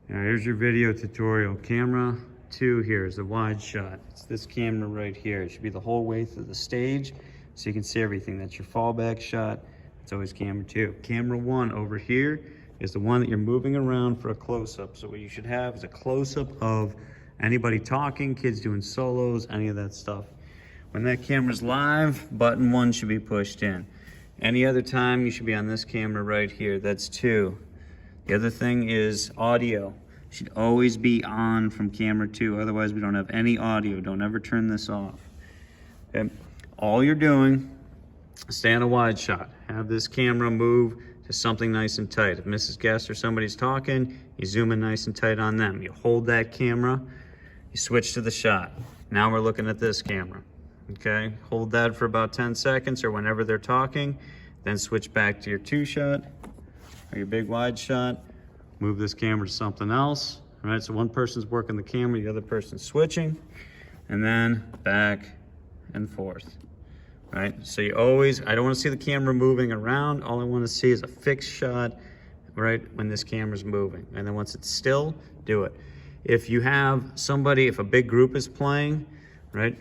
Now here's your video tutorial. Camera 2 here is a wide shot. It's this camera right here. It should be the whole way through the stage so you can see everything. That's your fallback shot. It's always camera 2. Camera 1 over here is the one that you're moving around for a close-up. So what you should have is a close-up of anybody talking, kids doing solos, any of that stuff. When that camera's live, button 1 should be pushed in. Any other time, you should be on this camera right here. That's 2. The other thing is audio. Should always be on from camera 2, otherwise we don't have any audio. Don't ever turn this off. Okay? All you're doing, stay on a wide shot. Have this camera move to something nice and tight. If Mrs. Guest or somebody's talking, you zoom in nice and tight on them. You hold that camera, you switch to the shot. Now we're looking at this camera. Okay, hold that for about 10 seconds or whenever they're talking, then switch back to your 2 shot or your big wide shot. Move this camera to something else. All right, so one person's working the camera, the other person's switching, and then back and forth. All right, so you always, I don't want to see the camera moving around. All I want to see is a fixed shot, right, when this camera's moving. And then once it's still, do it. If you have somebody, if a big group is playing, right,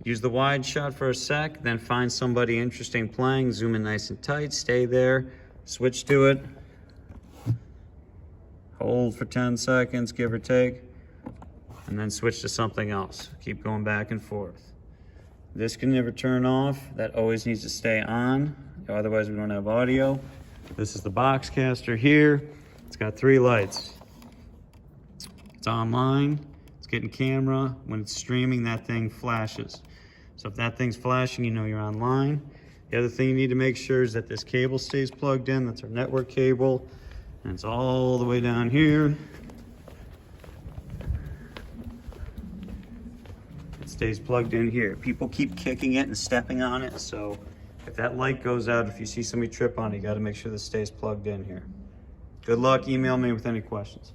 use the wide shot for a sec, then find somebody interesting playing, zoom in nice and tight, stay there, switch to it, hold for 10 seconds, give or take, and then switch to something else. Keep going back and forth. This can never turn off. That always needs to stay on, otherwise we don't have audio. This is the Boxcaster here. It's got 3 lights. It's online, it's getting camera. When it's streaming, that thing flashes. So if that thing's flashing, you know you're online. The other thing you need to make sure is that this cable stays plugged in. That's our network cable. And it's all the way down here. It stays plugged in here. People keep kicking it and stepping on it. So if that light goes out, if you see somebody trip on it, you got to make sure this stays plugged in here. Good luck. Email me with any questions.